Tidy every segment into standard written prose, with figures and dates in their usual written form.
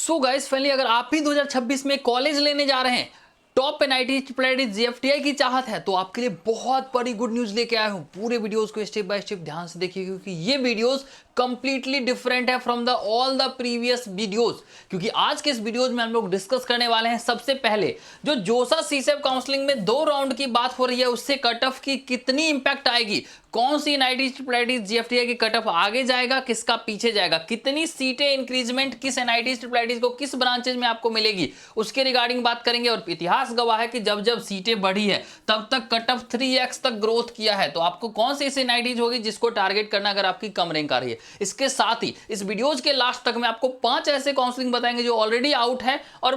So guys finally अगर आप भी 2026 में कॉलेज लेने जा रहे हैं, टॉप एनआईटी ट्रिपल जीएफटीआई की चाहत है, तो आपके लिए बहुत बड़ी गुड न्यूज लेके आया हूं। पूरे वीडियोस को स्टेप बाय स्टेप ध्यान से देखिए, क्योंकि ये वीडियोस कंप्लीटली डिफरेंट है from the all the previous videos. क्योंकि आज के इस वीडियोस में हम लोग डिस्कस करने वाले हैं सबसे पहले जो जोसा सीसेप काउंसलिंग में 2 राउंड की बात हो रही है, उससे कट ऑफ की कितनी इंपैक्ट आएगी, कौन सी एनआईटी ट्रिपल जीएफटीआई की कट ऑफ आगे जाएगा, किसका पीछे जाएगा, कितनी सीटें इंक्रीजमेंट किस एनआईटी ट्रिपल को किस ब्रांचेज में आपको मिलेगी, उसके रिगार्डिंग बात करेंगे। और इतिहास गवाह है कि जब जब सीटें बढ़ी है तब तक कट ऑफ 3x तक ग्रोथ किया है। तो आपको कौन सी ऐसी एनआईटीज होगी जिसको टारगेट करना अगर आपकी कम रैंक आ रही है। इसके साथ ही इस वीडियोज के लास्ट तक मैं आपको 5 ऐसे काउंसलिंग बताएंगे जो ऑलरेडी आउट है और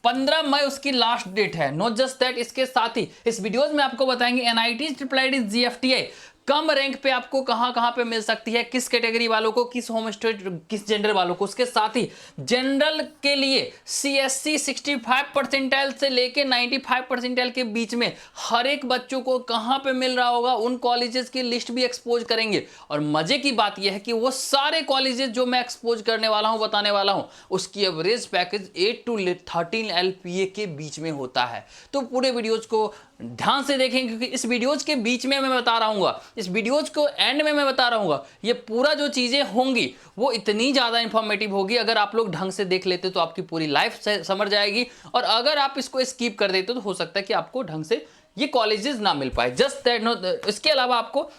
15 मई उसकी लास्ट डेट है। नॉट जस्ट दैट, इसके साथ ही इस वीडियोज में आपको बताएंगे एनआईटी ट्रिपल जीएफटीआई कम रैंक पे आपको कहां पे मिल सकती है, किस कैटेगरी वालों को, किस होम स्टेट, किस जेंडर वालों को। उसके साथ ही जनरल के लिए सीएससी 65 परसेंटाइल से लेके 95 परसेंटाइल के बीच में हर एक बच्चों को कहां पे मिल रहा होगा, उन कॉलेजेस की लिस्ट भी एक्सपोज करेंगे। और मजे की बात यह है कि वो सारे कॉलेजेस जो मैं एक्सपोज करने वाला हूं, बताने वाला हूं, उसकी एवरेज पैकेज 8 to 13 LPA के बीच में होता है। तो पूरे वीडियोज को ध्यान से देखें, क्योंकि इस वीडियोज के बीच में मैं बता रहा हूँ, इस वीडियोज को एंड में मैं बता रहा हूँ, ये पूरा जो चीजें होंगी वो इतनी ज्यादा इंफॉर्मेटिव होगी। अगर आप लोग ढंग से देख लेते तो आपकी पूरी लाइफ समझ जाएगी, और अगर आप इसको स्किप कर देते तो हो सकता है कि आपको ढंग से ये कॉलेजेस ना मिल पाए। जस्ट दैट नो, इसके अलावा आपको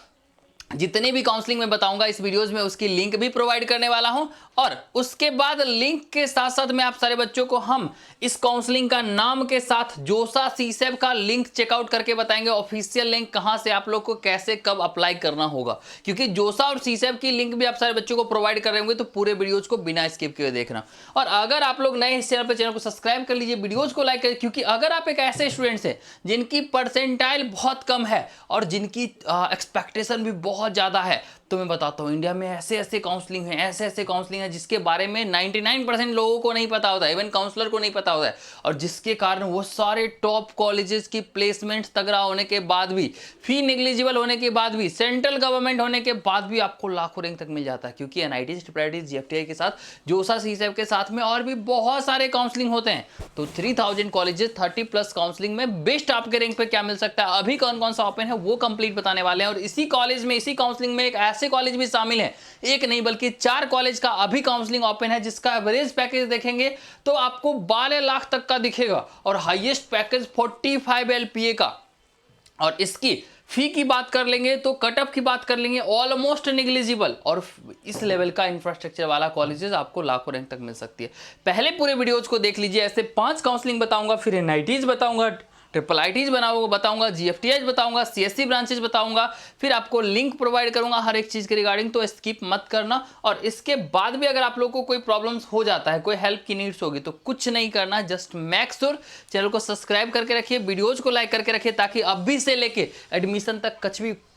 जितने भी काउंसलिंग में बताऊंगा इस वीडियोस में उसकी लिंक भी प्रोवाइड करने वाला हूं। और उसके बाद लिंक के साथ साथ मैं आप सारे बच्चों को हम इस काउंसलिंग का नाम के साथ जोसा सीसेप का लिंक चेकआउट करके बताएंगे, ऑफिशियल लिंक कहां से आप लोग को कैसे कब अप्लाई करना होगा। क्योंकि जोसा और सीसेप की लिंक भी आप सारे बच्चों को प्रोवाइड कर रहे होंगे, तो पूरे वीडियोज को बिना स्किप किए देखना। और अगर आप लोग नए इस चैनल पर, चैनल को सब्सक्राइब कर लीजिए, वीडियोज को लाइक करिए। क्योंकि अगर आप एक ऐसे स्टूडेंट्स हैं जिनकी परसेंटाइल बहुत कम है और जिनकी एक्सपेक्टेशन भी बहुत ज्यादा है, तो मैं बताता हूं इंडिया में ऐसे ऐसे काउंसलिंग है, ऐसे ऐसे काउंसलिंग है जिसके बारे में 99% लोगों को नहीं पता होता है, इवन काउंसलर को नहीं पता होता है। और जिसके कारण वो सारे टॉप कॉलेजेस की प्लेसमेंट तगड़ा होने के बाद भी, फी नेग्लिजिबल होने के बाद भी, सेंट्रल गवर्नमेंट होने के बाद भी आपको लाखों रैंक तक मिल जाता है। क्योंकि एनआईटी ट्रिपल जीएफटीआई के साथ, जोसा सीसेप के साथ में और भी बहुत सारे काउंसलिंग होते हैं। तो 3000 कॉलेजेस 30+ काउंसलिंग में बेस्ट आपके रैंक पे क्या मिल सकता है, अभी कौन कौन सा ओपन है, वो कंप्लीट बताने वाले हैं। और इसी कॉलेज में, इसी काउंसलिंग में एक ऐसे कॉलेज भी शामिल है, एक नहीं बल्कि 4 कॉलेज का अभी काउंसलिंग ओपन है, जिसका एवरेज पैकेज देखेंगे तो आपको 12 लाख तक का दिखेगा और हाईएस्ट पैकेज 45 LPA का। और इसकी फी की बात कर लेंगे तो कट ऑफ की बात कर लेंगे, ऑलमोस्ट नेग्लिजिबल। और इस लेवल का इंफ्रास्ट्रक्चर वाला कॉलेजेस आपको लाखों रैंक तक मिल सकती है। पहले पूरे वीडियोज को देख लीजिए, ऐसे 5 काउंसलिंग बताऊंगा, फिर एनआईटीज बताऊंगा, ट्रिपल आईटीज बताऊंगा, जीएफटीआई बताऊंगा, सीएससी ब्रांचेज बताऊंगा, फिर आपको लिंक प्रोवाइड करूंगा हर एक चीज के रिगार्डिंग। तो स्किप मत करना। और इसके बाद भी अगर आप लोगों को कोई प्रॉब्लम्स हो जाता है, कोई हेल्प की नीड्स होगी, तो कुछ नहीं करना, जस्ट मेक श्योर चैनल को सब्सक्राइब करके रखिए, वीडियोज को लाइक करके रखिए, ताकि अभी से लेके एडमिशन तक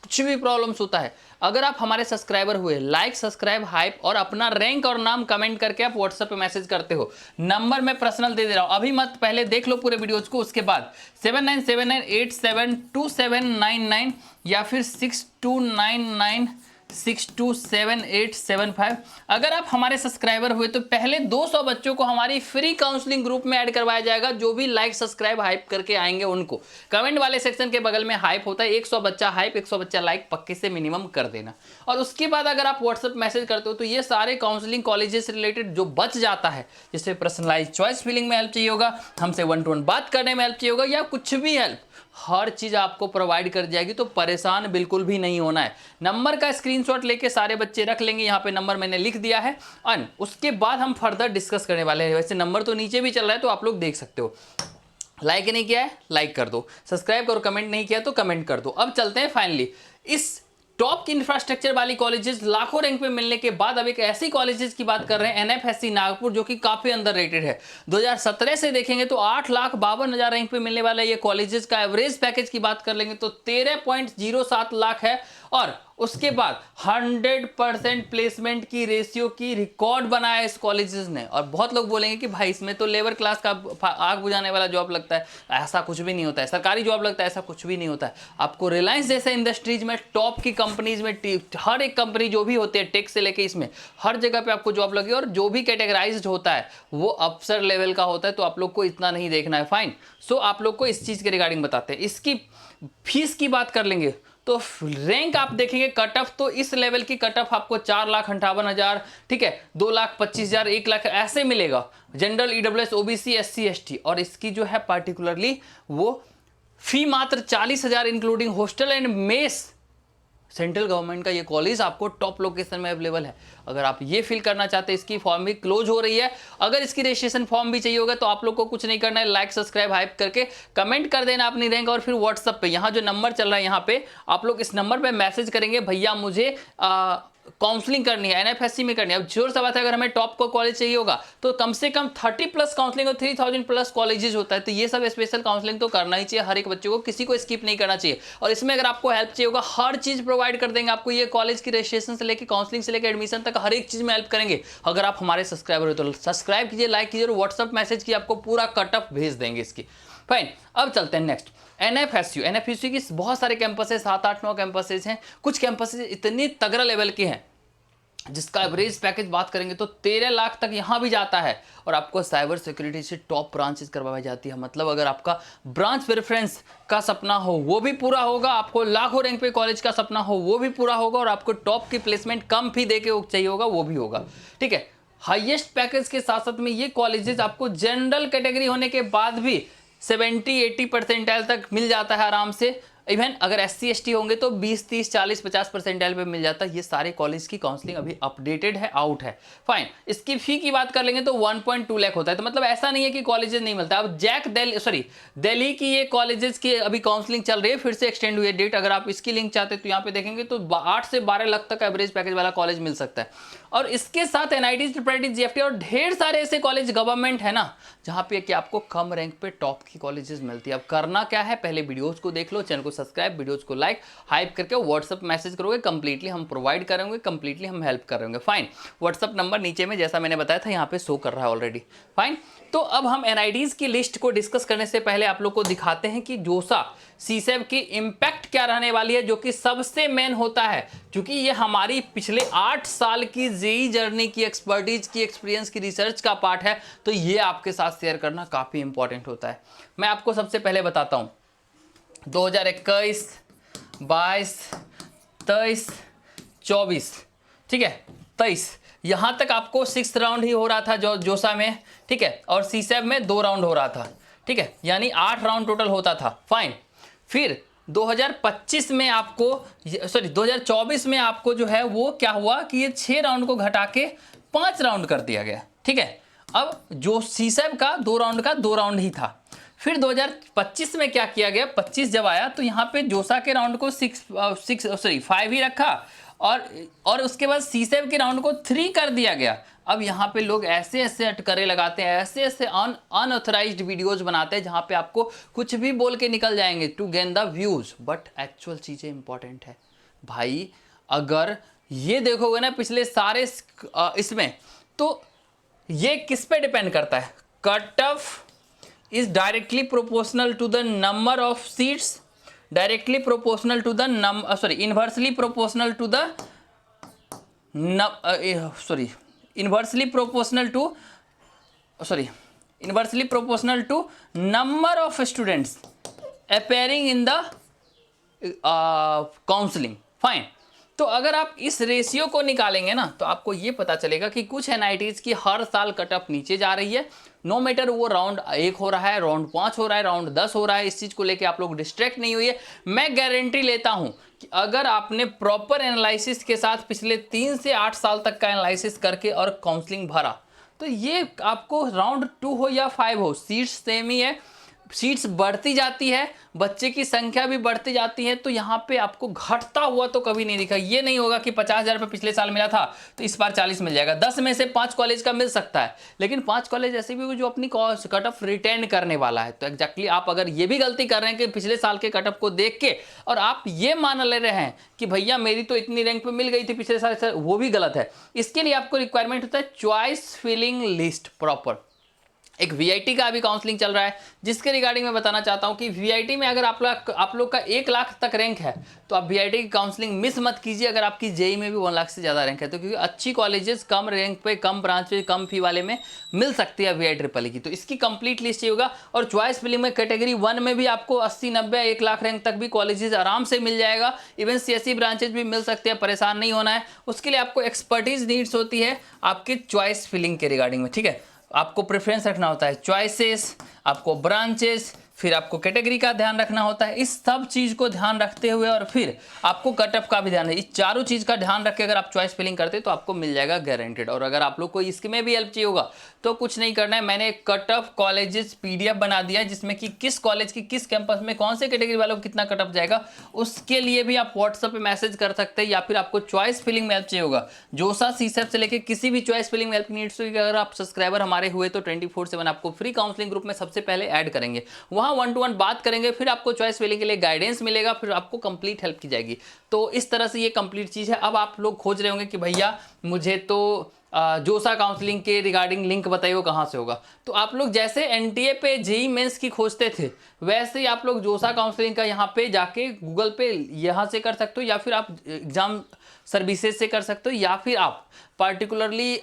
कुछ भी प्रॉब्लम्स होता है, अगर आप हमारे सब्सक्राइबर हुए, लाइक, सब्सक्राइब, हाइप और अपना रैंक और नाम कमेंट करके आप व्हाट्सएप पे मैसेज करते हो, नंबर मैं पर्सनल दे रहा हूं, अभी मत, पहले देख लो पूरे वीडियोज को। उसके बाद 7979872799 या फिर 6299627875। अगर आप हमारे सब्सक्राइबर हुए तो पहले 200 बच्चों को हमारी फ्री काउंसलिंग ग्रुप में ऐड करवाया जाएगा। जो भी लाइक, सब्सक्राइब, हाइप करके आएंगे उनको, कमेंट वाले सेक्शन के बगल में हाइप होता है, 100 बच्चा हाइप, 100 बच्चा लाइक पक्के से मिनिमम कर देना। और उसके बाद अगर आप व्हाट्सएप मैसेज करते हो तो ये सारे काउंसलिंग कॉलेजेस से रिलेटेड जो बच जाता है, जिससे पर्सनलाइज चॉइस फिलिंग में हेल्प चाहिए होगा, हमसे 1-to-1 बात करने में हेल्प चाहिए होगा, या कुछ भी हेल्प, हर चीज आपको प्रोवाइड कर जाएगी। तो परेशान बिल्कुल भी नहीं होना है। नंबर का स्क्रीनशॉट लेके सारे बच्चे रख लेंगे, यहाँ पे नंबर मैंने लिख दिया है। और उसके बाद हम फर्दर डिस्कस करने वाले हैं। वैसे नंबर तो नीचे भी चल रहा है, तो आप लोग देख सकते हो। लाइक नहीं किया है, लाइक कर दो, सब्सक्राइब करो, कमेंट नहीं किया तो कमेंट कर दो। अब चलते हैं फाइनली इस टॉप की इंफ्रास्ट्रक्चर वाली कॉलेजेस लाखों रैंक पे मिलने के बाद अब एक ऐसी कॉलेजेस की बात कर रहे हैं, एनएफएससी नागपुर, जो कि काफी अंडररेटेड है। 2017 से देखेंगे तो 8,52,000 रैंक पे मिलने वाला ये कॉलेजेस का एवरेज पैकेज की बात कर लेंगे तो 13.07 लाख है। और उसके बाद 100% प्लेसमेंट की रेशियो की रिकॉर्ड बनाया इस कॉलेजेस ने। और बहुत लोग बोलेंगे कि भाई इसमें तो लेबर क्लास का आग बुझाने वाला जॉब लगता है, ऐसा कुछ भी नहीं होता है। सरकारी जॉब लगता है, ऐसा कुछ भी नहीं होता है। आपको रिलायंस जैसे इंडस्ट्रीज में, टॉप की कंपनीज में, हर एक कंपनी जो भी होती है टेक से लेके इसमें हर जगह पे आपको जॉब लगी, और जो भी कैटेगराइज्ड होता है वो अफसर लेवल का होता है। तो आप लोग को इतना नहीं देखना है, फाइन। सो आप लोग को इस चीज के रिगार्डिंग बताते हैं। इसकी फीस की बात कर लेंगे तो रैंक आप देखेंगे, कट ऑफ तो इस लेवल की कट ऑफ आपको 4,58,000, ठीक है, 2,25,000, 1 लाख ऐसे मिलेगा। General, EWS, OBC, SC, ST. और इसकी जो है पार्टिकुलरली वो फी मात्र 40,000 including hostel and mess. Central government का ये कॉलेज आपको टॉप लोकेशन में अवेलेबल है। अगर आप ये फिल करना चाहते हैं, इसकी फॉर्म भी क्लोज हो रही है। अगर इसकी रजिस्ट्रेशन फॉर्म भी चाहिए होगा तो आप लोग को कुछ नहीं करना है, लाइक सब्सक्राइब हाइप करके कमेंट कर देना अपनी रैंक, और फिर व्हाट्सएप पे यहाँ जो नंबर चल रहा है यहाँ पे आप लोग इस नंबर पे मैसेज करेंगे, भैया मुझे काउंसलिंग करनी है, एनएफएससी में करनी है। अब जोर सा बात है, अगर हमें टॉप को कॉलेज चाहिए होगा तो कम से कम 30+ काउंसलिंग और 3000+ कॉलेजेस होता है। तो ये सब स्पेशल काउंसलिंग तो करना ही चाहिए हर एक बच्चे को, किसी को स्किप नहीं करना चाहिए। और इसमें अगर आपको हेल्प चाहिए होगा, हर चीज प्रोवाइड कर देंगे आपको। ये कॉलेज की रजिस्ट्रेशन से लेकर काउंसलिंग से लेकर एडमिशन तक हर एक चीज में हेल्प करेंगे। अगर आप हमारे सब्सक्राइबर हो तो सब्सक्राइब कीजिए, लाइक कीजिए, और व्हाट्सअप मैसेज की आपको पूरा कटअप भेज देंगे इसकी। फाइन, अब चलते हैं नेक्स्ट। एनएफएसयू की बहुत सारे कैंपस है, 7-8-9 कैंपसेस हैं। कुछ कैंपसेस इतनी तगड़ा लेवल के हैं जिसका एवरेज पैकेज बात करेंगे तो 13 लाख तक यहां भी जाता है। और आपको साइबर सिक्योरिटी से टॉप ब्रांचेस करवाई जाती है। मतलब अगर आपका ब्रांच प्रेफरेंस का सपना हो वो भी पूरा होगा, आपको लाखों रैंक पे कॉलेज का सपना हो वो भी पूरा होगा, और आपको टॉप की प्लेसमेंट कम फी दे के चाहिए होगा वो भी होगा, ठीक है। हाईएस्ट पैकेज के साथ साथ में ये कॉलेजेस आपको जनरल कैटेगरी होने के बाद भी 70-80 परसेंटाइल तक मिल जाता है आराम से। इवन अगर SC ST होंगे तो 20, 30, 40, 50 परसेंटाइल पे मिल जाता है। ये सारे कॉलेज की काउंसलिंग अभी अपडेटेड है, आउट है। फाइन, इसकी फी की बात कर लेंगे तो 1.2 लाख होता है। तो मतलब ऐसा नहीं है कि कॉलेजेस नहीं मिलता। अब दिल्ली की ये कॉलेजेस की अभी काउंसलिंग चल रही है, फिर से एक्सटेंड हुई है डेट। अगर आप इसकी लिंक चाहते हैं तो यहाँ पे देखेंगे तो 8 से 12 लाख तक एवरेज पैकेज वाला कॉलेज मिल सकता है। और इसके साथ NIT, GFT और ढेर सारे ऐसे कॉलेज गवर्नमेंट है ना जहाँ पे कि आपको कम रैंक पे टॉप की कॉलेजेस मिलती है। अब करना क्या है, पहले वीडियोस को देख लो, चैनल को सब्सक्राइब, वीडियोस को लाइक हाइप करके व्हाट्सअप मैसेज करोगे, कंप्लीटली हम प्रोवाइड करेंगे, कंप्लीटली हम हेल्प करेंगे। फाइन, व्हाट्सअप नंबर नीचे में जैसा मैंने बताया था यहाँ पे शो कर रहा है ऑलरेडी। फाइन, तो अब हम NITs की लिस्ट को डिस्कस करने से पहले आप लोग को दिखाते हैं कि जोसा CSAB की इंपैक्ट क्या रहने वाली है, जो कि सबसे मेन होता है, क्योंकि ये हमारी पिछले 8 साल की जेई जर्नी की एक्सपर्टीज की, एक्सपीरियंस की, रिसर्च का पार्ट है। तो ये आपके साथ शेयर करना काफी इंपॉर्टेंट होता है। मैं आपको सबसे पहले बताता हूं 2021, 22, 23, 24, ठीक है, 23 यहां तक आपको 6th राउंड ही हो रहा था जोसा में, ठीक है, और CSAB में 2 राउंड हो रहा था, ठीक है, यानी 8 राउंड टोटल होता था। फाइन, फिर 2025 में आपको 2024 में आपको जो है वो क्या हुआ कि ये 6 राउंड को घटा के 5 राउंड कर दिया गया, ठीक है। अब जो CSAB का 2 राउंड का 2 राउंड ही था। फिर 2025 में क्या किया गया, 25 जब आया तो यहाँ पे जोसा के राउंड को 5 ही रखा, और उसके बाद CSAB के राउंड को 3 कर दिया गया। अब यहाँ पे लोग ऐसे ऐसे अटकरे लगाते हैं, ऐसे ऐसे अनऑथराइज्ड वीडियोज बनाते हैं जहाँ पे आपको कुछ भी बोल के निकल जाएंगे to gain the views, but actual चीजें इंपॉर्टेंट है भाई। अगर ये देखोगे ना पिछले सारे इसमें, तो ये किस पे डिपेंड करता है, cut off is directly proportional to the number of seats, directly proportional to the inversely proportional to the inversely proportional to number of students appearing in the counseling. Fine, तो अगर आप इस रेशियो को निकालेंगे ना तो आपको ये पता चलेगा कि कुछ NITs की हर साल कट ऑफ नीचे जा रही है। नो मैटर वो राउंड 1 हो रहा है, राउंड 5 हो रहा है, राउंड 10 हो रहा है, इस चीज को लेके आप लोग डिस्ट्रैक्ट नहीं हुई है। मैं गारंटी लेता हूं कि अगर आपने प्रॉपर एनालिसिस के साथ पिछले 3 से 8 साल तक का एनालिसिस करके और काउंसलिंग भरा तो ये आपको राउंड 2 हो या 5 हो, सीट्स सेम ही है, सीट्स बढ़ती जाती है, बच्चे की संख्या भी बढ़ती जाती है, तो यहाँ पे आपको घटता हुआ तो कभी नहीं दिखा। ये नहीं होगा कि 50,000 रुपये पिछले साल मिला था तो इस बार 40 मिल जाएगा। 10 में से 5 कॉलेज का मिल सकता है, लेकिन 5 कॉलेज ऐसे भी जो अपनी कट ऑफ रिटेन करने वाला है। तो एग्जैक्टली आप अगर ये भी गलती कर रहे हैं कि पिछले साल के कट ऑफ को देख के और आप ये मान ले रहे हैं कि भैया मेरी तो इतनी रैंक पे मिल गई थी पिछले साल, वो भी गलत है। इसके लिए आपको रिक्वायरमेंट होता है चॉइस फिलिंग लिस्ट प्रॉपर। एक वीआईटी का अभी काउंसलिंग चल रहा है, जिसके रिगार्डिंग मैं बताना चाहता हूं कि वीआईटी में अगर आप लोग का 1 लाख तक रैंक है तो आप वीआईटी की काउंसलिंग मिस मत कीजिए। अगर आपकी जेई में भी 1 लाख से ज़्यादा रैंक है तो, क्योंकि अच्छी कॉलेजेस कम रैंक पे, कम ब्रांच पे, कम फी वाले में मिल सकती है वीआई ट्रिपल की। तो इसकी कंप्लीट लिस्ट चाहिए होगा। और चॉइस फिलिंग में कैटेगरी 1 में भी आपको 80, 90, 1 लाख रैंक तक भी कॉलेजेस आराम से मिल जाएगा। इवन सीएससी ब्रांचेज भी मिल सकते हैं, परेशान नहीं होना है। उसके लिए आपको एक्सपर्टीज नीड्स होती है आपके चॉइस फिलिंग के रिगार्डिंग में, ठीक है। आपको प्रेफरेंस रखना होता है, चॉइसेस, आपको ब्रांचेस, फिर आपको कैटेगरी का ध्यान रखना होता है। इस सब चीज़ को ध्यान रखते हुए और फिर आपको कट ऑफ का भी ध्यान है। इस चारों चीज़ का ध्यान रख के अगर आप चॉइस फिलिंग करते तो आपको मिल जाएगा गारंटेड। और अगर आप लोग को इसमें भी हेल्प चाहिए होगा तो कुछ नहीं करना है, मैंने कट ऑफ कॉलेजेस पीडीएफ बना दिया है, जिसमें कि किस कॉलेज की किस कैंपस में कौन से कैटेगरी वालों को कितना कट ऑफ जाएगा। उसके लिए भी आप व्हाट्सएप पे मैसेज कर सकते हैं, या फिर आपको चॉइस फिलिंग में हेल्प चाहिए होगा, जोसा सीसेप से लेकर किसी भी चॉइस फिलिंग में हेल्प नीड्स होगी। अगर आप सब्सक्राइबर हमारे हुए तो 24/7 आपको फ्री काउंसलिंग ग्रुप में सबसे पहले ऐड करेंगे, वहाँ 1 to 1 बात करेंगे, फिर आपको चॉइस फिलिंग के लिए गाइडेंस मिलेगा, फिर आपको कंप्लीट हेल्प की जाएगी। तो इस तरह से ये कंप्लीट चीज़ है। अब आप लोग खोज रहे होंगे कि भैया मुझे तो जोसा काउंसलिंग के रिगार्डिंग लिंक बताइए वो कहाँ से होगा। तो आप लोग जैसे एनटीए पे जेई मेंस की खोजते थे, वैसे ही आप लोग जोसा काउंसलिंग का यहाँ पे जाके गूगल पे यहाँ से कर सकते हो, या फिर आप एग्जाम सर्विसेज से कर सकते हो, या फिर आप पार्टिकुलरली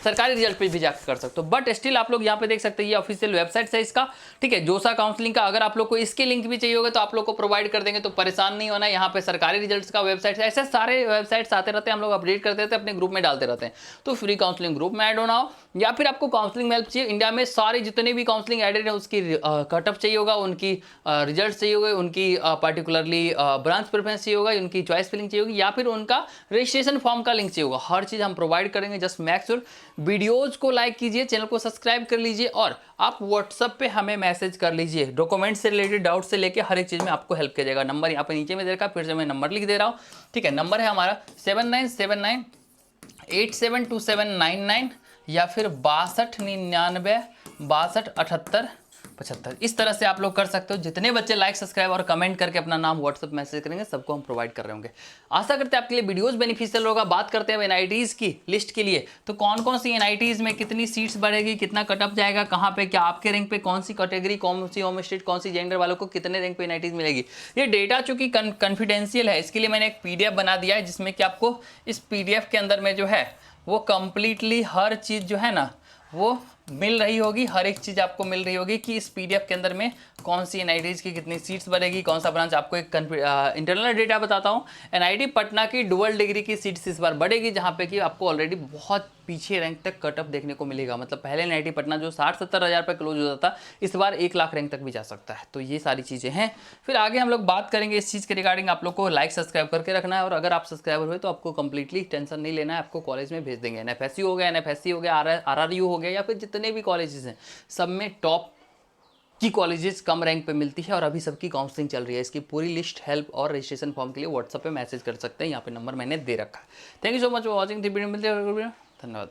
सरकारी रिजल्ट पे भी जाकर कर सकते हो। बट स्टिल आप लोग यहाँ पे देख सकते हैं, ये ऑफिशियल वेबसाइट है इसका, ठीक है, जोसा काउंसलिंग का। अगर आप लोग को इसके लिंक भी चाहिए होगा तो आप लोग को प्रोवाइड कर देंगे, तो परेशान नहीं होना है। यहाँ पे सरकारी रिजल्ट्स का वेबसाइट है, ऐसे सारे वेबसाइट्स आते रहते हैं, हम लोग अपडेट करते रहते हैं, अपने ग्रुप में डालते रहते हैं। तो फ्री काउंसलिंग ग्रुप में ऐड होना हो, या फिर आपको काउंसलिंग में हेल्प चाहिए, इंडिया में सारे जितने भी काउंसलिंग एडेड है उसकी कट ऑफ चाहिए होगा, उनकी रिजल्ट चाहिए होगा, उनकी पार्टिकुलरली ब्रांच प्रेफरेंस चाहिए होगा, उनकी चॉइस फिलिंग चाहिए होगी, या फिर उनका रजिस्ट्रेशन फॉर्म का लिंक चाहिए होगा, हर चीज़ हम प्रोवाइड करेंगे। जस्ट मेक श्योर वीडियोज को लाइक कीजिए, चैनल को सब्सक्राइब कर लीजिए, और आप व्हाट्सएप पे हमें मैसेज कर लीजिए। डॉक्यूमेंट से रिलेटेड डाउट से लेकर हर एक चीज़ में आपको हेल्प किया जाएगा। नंबर यहाँ पे नीचे में दे रखा, फिर से मैं नंबर लिख दे रहा हूँ, ठीक है। नंबर है हमारा 7979872799, या फिर 6299 627875। इस तरह से आप लोग कर सकते हो। जितने बच्चे लाइक, सब्सक्राइब और कमेंट करके अपना नाम व्हाट्सएप मैसेज करेंगे, सबको हम प्रोवाइड कर रहे होंगे। आशा करते हैं आपके लिए वीडियोस बेनिफिशियल होगा। बात करते हैं एनआईटीज की लिस्ट के लिए, तो कौन कौन सी एनआईटीज में कितनी सीट्स बढ़ेगी, कितना कटअप जाएगा, कहाँ पे क्या, आपके रैंक पे कौन सी कैटेगरी, कौन सी होम स्टेट, कौन सी जेंडर वालों को कितने रैंक पे एनआईटीज मिलेगी। ये डेटा चूंकि कॉन्फिडेंशियल है, इसके लिए मैंने एक पीडीएफ बना दिया है, जिसमें कि आपको इस पीडीएफ के अंदर में जो है वो कंप्लीटली हर चीज़ जो है ना वो मिल रही होगी। हर एक चीज़ आपको मिल रही होगी कि इस पीडीएफ के अंदर में कौन सी एनआईटीज की कितनी सीट्स बढ़ेगी, कौन सा ब्रांच। आपको एक इंटरनल डेटा बताता हूँ। एनआईटी पटना की डुअल डिग्री की सीट्स इस बार बढ़ेगी, जहाँ पे कि आपको ऑलरेडी बहुत पीछे रैंक तक कटअप देखने को मिलेगा। मतलब पहले एनआईटी पटना जो 60-70 हज़ार पे क्लोज होता था, इस बार 1 लाख रैंक तक भी जा सकता है। तो ये सारी चीज़ें हैं। फिर आगे हम लोग बात करेंगे इस चीज़ के रिगार्डिंग। आप लोग को लाइक, सब्सक्राइब करके रखना है, और अगर आप सब्सक्राइबर हुए तो आपको कंप्लीटली टेंशन नहीं लेना है, आपको कॉलेज में भेज देंगे। एनएफएसयू हो गया, एनएफएससी हो गया, आरआरयू हो गया, या फिर जितने भी कॉलेजेस हैं, सब में टॉप की कॉलेजेस कम रैंक पे मिलती है, और अभी सबकी काउंसलिंग चल रही है। इसकी पूरी लिस्ट, हेल्प और रजिस्ट्रेशन फॉर्म के लिए व्हाट्सएप पे मैसेज कर सकते हैं। यहाँ पे नंबर मैंने दे रखा है। Thank you so much for watching the video. मिलते हैं, धन्यवाद।